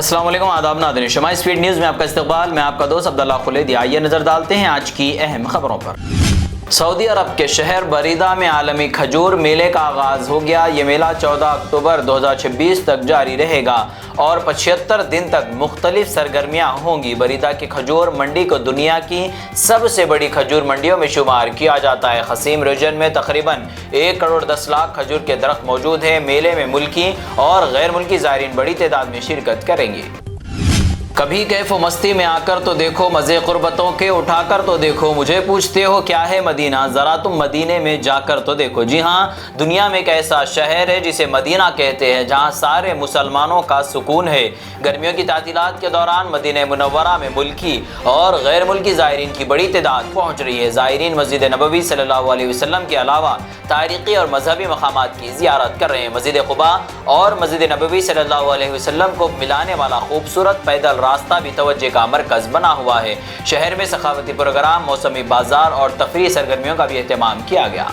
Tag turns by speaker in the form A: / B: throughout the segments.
A: السلام علیکم، آداب ناظرین، شمع اسپیڈ نیوز میں آپ کا استقبال۔ میں آپ کا دوست عبداللہ خلیدی۔ آئیے نظر ڈالتے ہیں آج کی اہم خبروں پر۔ سعودی عرب کے شہر بریدہ میں عالمی کھجور میلے کا آغاز ہو گیا۔ یہ میلہ 14 اکتوبر 2026 تک جاری رہے گا اور 75 دن تک مختلف سرگرمیاں ہوں گی۔ بریدہ کی کھجور منڈی کو دنیا کی سب سے بڑی کھجور منڈیوں میں شمار کیا جاتا ہے۔ قصیم ریجن میں تقریباً 1 کروڑ 10 لاکھ کھجور کے درخت موجود ہیں۔ میلے میں ملکی اور غیر ملکی زائرین بڑی تعداد میں شرکت کریں گے۔ کبھی کیف و مستی میں آ کر تو دیکھو، مزے قربتوں کے اٹھا کر تو دیکھو، مجھے پوچھتے ہو کیا ہے مدینہ، ذرا تم مدینے میں جا کر تو دیکھو۔ جی ہاں، دنیا میں ایک ایسا شہر ہے جسے مدینہ کہتے ہیں، جہاں سارے مسلمانوں کا سکون ہے۔ گرمیوں کی تعطیلات کے دوران مدینہ منورہ میں ملکی اور غیر ملکی زائرین کی بڑی تعداد پہنچ رہی ہے۔ زائرین مسجد نبوی صلی اللہ علیہ وسلم کے علاوہ تاریخی اور مذہبی مقامات کی زیارت کر رہے ہیں۔ مسجد قباء اور مسجد نبوی صلی اللہ علیہ وسلم کو ملانے والا خوبصورت پیدل راستہ بھی توجہ کا مرکز بنا ہوا ہے۔ شہر میں ثقافتی پروگرام، موسمی بازار اور تفریحی سرگرمیوں کا بھی اہتمام کیا گیا۔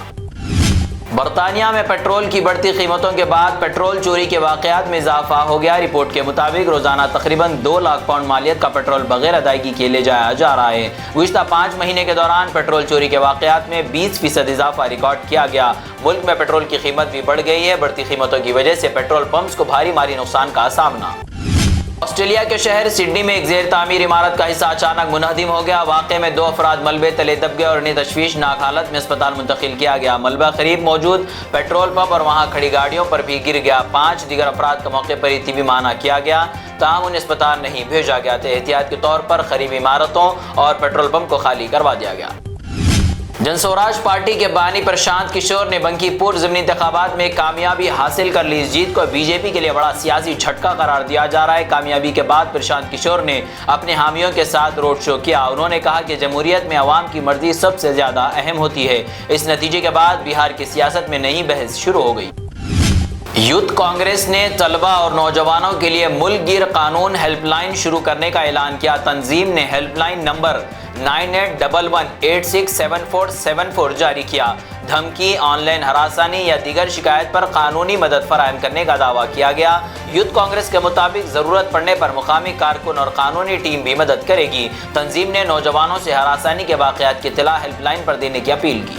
A: برطانیہ میں پیٹرول کی بڑھتی قیمتوں کے بعد پیٹرول چوری کے واقعات میں اضافہ ہو گیا۔ رپورٹ کے مطابق روزانہ تقریباً 2 لاکھ پاؤنڈ مالیت کا پیٹرول بغیر ادائیگی کے لے جایا جا رہا ہے۔ گزشتہ 5 مہینے کے دوران پیٹرول چوری کے واقعات میں 20% اضافہ ریکارڈ کیا گیا۔ ملک میں پیٹرول کی قیمت بھی بڑھ گئی ہے۔ بڑھتی قیمتوں کی وجہ سے پیٹرول پمپس کو بھاری مالی نقصان کا سامنا۔ آسٹریلیا کے شہر سڈنی میں ایک زیر تعمیر عمارت کا حصہ اچانک منہدم ہو گیا۔ واقعے میں 2 افراد ملبے تلے دب گئے اور انہیں تشویشناک حالت میں اسپتال منتقل کیا گیا۔ ملبہ قریب موجود پیٹرول پمپ اور وہاں کھڑی گاڑیوں پر بھی گر گیا۔ 5 دیگر افراد کا موقع پر ہی طبی معائنہ کیا گیا، تاہم انہیں اسپتال نہیں بھیجا گیا تھا۔ احتیاط کے طور پر قریبی عمارتوں اور پیٹرول پمپ کو خالی کروا دیا گیا۔ جن سوراج پارٹی کے بانی پرشانت کشور نے بنکی پور ضمنی انتخابات میں کامیابی حاصل کر لی۔ اس جیت کو بی جے پی کے لیے بڑا سیاسی جھٹکا قرار دیا جا رہا ہے۔ کامیابی کے بعد پرشانت کشور نے اپنے حامیوں کے ساتھ روڈ شو کیا۔ انہوں نے کہا کہ جمہوریت میں عوام کی مرضی سب سے زیادہ اہم ہوتی ہے۔ اس نتیجے کے بعد بہار کی سیاست میں نئی بحث شروع ہو گئی۔ یوتھ کانگریس نے طلبہ اور نوجوانوں کے لیے ملک گیر قانون ہیلپ لائن شروع کرنے کا اعلان کیا۔ تنظیم نے ہیلپ لائن نمبر 9811867474 جاری کیا۔ دھمکی، آن لائن ہراسانی یا دیگر شکایت پر قانونی مدد فراہم کرنے کا دعویٰ کیا گیا۔ یوتھ کانگریس کے مطابق ضرورت پڑنے پر مقامی کارکن اور قانونی ٹیم بھی مدد کرے گی۔ تنظیم نے نوجوانوں سے ہراسانی کے واقعات کی اطلاع ہیلپ لائن پر دینے کی اپیل کی۔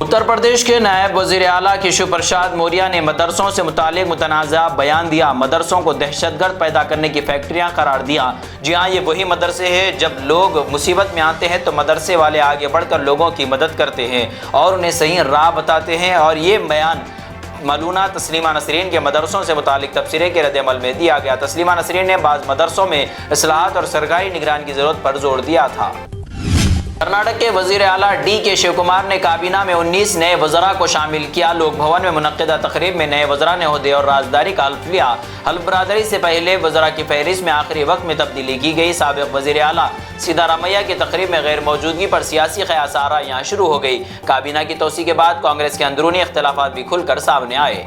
A: اتر پردیش کے نائب وزیر اعلیٰ کیشو پرساد موریہ نے مدرسوں سے متعلق متنازع بیان دیا۔ مدرسوں کو دہشت گرد پیدا کرنے کی فیکٹریاں قرار دیا۔ جی ہاں، یہ وہی مدرسے ہیں جب لوگ مصیبت میں آتے ہیں تو مدرسے والے آگے بڑھ کر لوگوں کی مدد کرتے ہیں اور انہیں صحیح راہ بتاتے ہیں، اور یہ بیان ملونہ تسلیمہ نسرین کے مدرسوں سے متعلق تبصرے کے رد عمل میں دیا گیا۔ تسلیمہ نسرین نے بعض مدرسوں میں اصلاحات اور سرکاری نگرانی کی ضرورت پر زور دیا تھا۔ کرناٹک کے وزیر اعلیٰ ڈی کے شیو کمار نے کابینہ میں 19 نئے وزراء کو شامل کیا۔ لوک بھون میں منعقدہ تقریب میں نئے وزراء نے عہدے اور رازداری کا حلف لیا۔ حلف برادری سے پہلے وزراء کی فہرست میں آخری وقت میں تبدیلی کی گئی۔ سابق وزیر اعلیٰ سدھارمیہ کی تقریب میں غیر موجودگی پر سیاسی قیاس آراء یہاں شروع ہو گئی۔ کابینہ کی توسیع کے بعد کانگریس کے اندرونی اختلافات بھی کھل کر سامنے آئے۔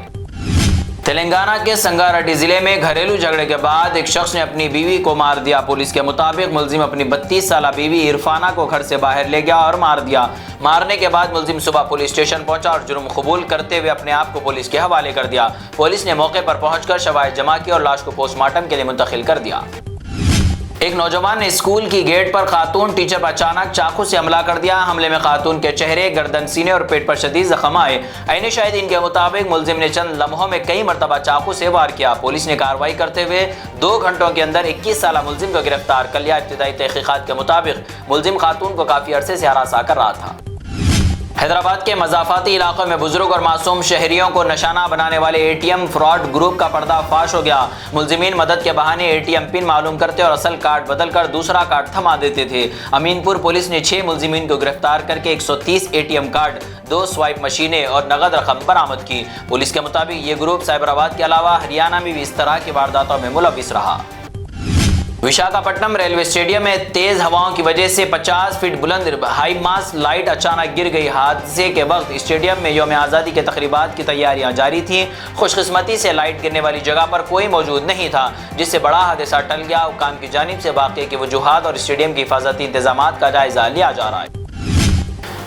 A: تلنگانہ کے سنگاریڈی ضلع میں گھریلو جھگڑے کے بعد ایک شخص نے اپنی بیوی کو مار دیا۔ پولیس کے مطابق ملزم اپنی 32 سالہ بیوی عرفانہ کو گھر سے باہر لے گیا اور مار دیا۔ مارنے کے بعد ملزم صبح پولیس اسٹیشن پہنچا اور جرم قبول کرتے ہوئے اپنے آپ کو پولیس کے حوالے کر دیا۔ پولیس نے موقع پر پہنچ کر شواہد جمع کی اور لاش کو پوسٹ مارٹم کے لیے منتقل کر دیا۔ ایک نوجوان نے اسکول کی گیٹ پر خاتون ٹیچر پر اچانک چاقو سے حملہ کر دیا۔ حملے میں خاتون کے چہرے، گردن، سینے اور پیٹ پر شدید زخم آئے۔ عینی شاہدین کے مطابق ملزم نے چند لمحوں میں کئی مرتبہ چاقو سے وار کیا۔ پولیس نے کارروائی کرتے ہوئے 2 گھنٹوں کے اندر 21 سالہ ملزم کو گرفتار کر لیا۔ ابتدائی تحقیقات کے مطابق ملزم خاتون کو کافی عرصے سے ہراساں کر رہا تھا۔ حیدرآباد کے مضافاتی علاقوں میں بزرگ اور معصوم شہریوں کو نشانہ بنانے والے A T M fraud group کا پردہ فاش ہو گیا۔ ملزمین مدد کے بہانے اے ٹی ایم پن معلوم کرتے اور اصل کارڈ بدل کر دوسرا کارڈ تھما دیتے تھے۔ امین پور پولیس نے 6 ملزمین کو گرفتار کر کے 130 A T M card, 2 swipe مشینیں اور نقد رقم برآمد کی۔ پولیس کے مطابق یہ گروپ سائبر آباد کے علاوہ ہریانہ میں بھی اس طرح کی وارداتوں میں ملوث رہا۔ وشاکھاپٹنم ریلوے اسٹیڈیم میں تیز ہواؤں کی وجہ سے 50 فٹ بلند ہائی ماسٹ لائٹ اچانک گر گئی۔ حادثے کے وقت اسٹیڈیم میں یوم آزادی کے تقریبات کی تیاریاں جاری تھیں۔ خوش قسمتی سے لائٹ گرنے والی جگہ پر کوئی موجود نہیں تھا، جس سے بڑا حادثہ ٹل گیا۔ حکام کی جانب سے واقعے کی وجوہات اور اسٹیڈیم کی حفاظتی انتظامات کا جائزہ لیا جا رہا ہے۔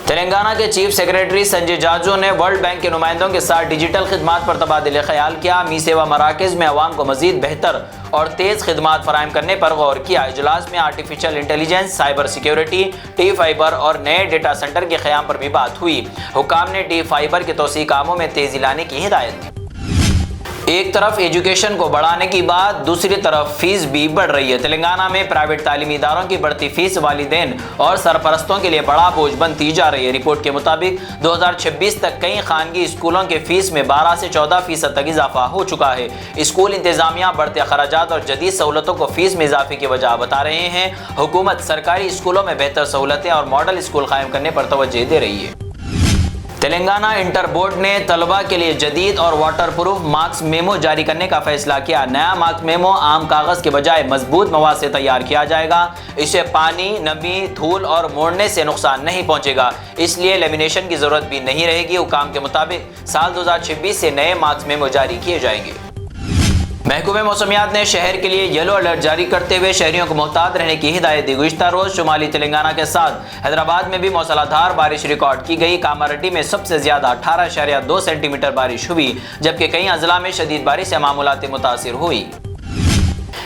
A: تلنگانہ کے چیف سیکریٹری سنجے جاجو نے ورلڈ بینک کے نمائندوں کے ساتھ ڈیجیٹل خدمات پر تبادلہ خیال کیا۔ می سیوا مراکز میں عوام کو مزید بہتر اور تیز خدمات فراہم کرنے پر غور کیا۔ اجلاس میں artificial intelligence, cyber security, T fibre اور نئے ڈیٹا سینٹر کے قیام پر بھی بات ہوئی۔ حکام نے ٹی فائبر کے توسیع کاموں میں تیزی لانے کی ہدایت دی۔ ایک طرف ایجوکیشن کو بڑھانے کی بات، دوسری طرف فیس بھی بڑھ رہی ہے۔ تلنگانہ میں پرائیویٹ تعلیمی اداروں کی بڑھتی فیس والدین اور سرپرستوں کے لیے بڑا بوجھ بنتی جا رہی ہے۔ رپورٹ کے مطابق 2026 تک کئی خانگی اسکولوں کے فیس میں 12 سے 14% تک اضافہ ہو چکا ہے۔ اسکول انتظامیہ بڑھتے اخراجات اور جدید سہولتوں کو فیس میں اضافے کی وجہ بتا رہے ہیں۔ حکومت سرکاری اسکولوں میں بہتر سہولتیں اور ماڈل اسکول قائم کرنے پر توجہ دے رہی ہے۔ تلنگانہ انٹر بورڈ نے طلباء کے لیے جدید اور واٹر پروف مارکس میمو جاری کرنے کا فیصلہ کیا۔ نیا مارکس میمو عام کاغذ کے بجائے مضبوط مواد سے تیار کیا جائے گا۔ اسے پانی، نمی، دھول اور موڑنے سے نقصان نہیں پہنچے گا، اس لیے لیمینیشن کی ضرورت بھی نہیں رہے گی۔ حکام کے مطابق سال 2026 سے نئے مارکس میمو جاری کیے جائیں گے۔ محکمہ موسمیات نے شہر کے لیے یلو الرٹ جاری کرتے ہوئے شہریوں کو محتاط رہنے کی ہدایت دی۔ گزشتہ روز شمالی تلنگانہ کے ساتھ حیدرآباد میں بھی موسلا دھار بارش ریکارڈ کی گئی۔ کاماریڈی میں سب سے زیادہ 18.2 سینٹی میٹر بارش ہوئی، جبکہ کئی اضلاع میں شدید بارش سے معمولات متاثر ہوئی۔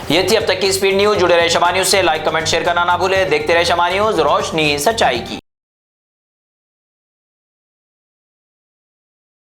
A: یہ تھی اب تک کی اسپیڈ نیوز۔ جڑے رہے شمع نیوز سے، لائک، کمنٹ، شیئر کرنا نہ بھولے۔ دیکھتے رہے شمع نیوز، روشنی سچائی کی۔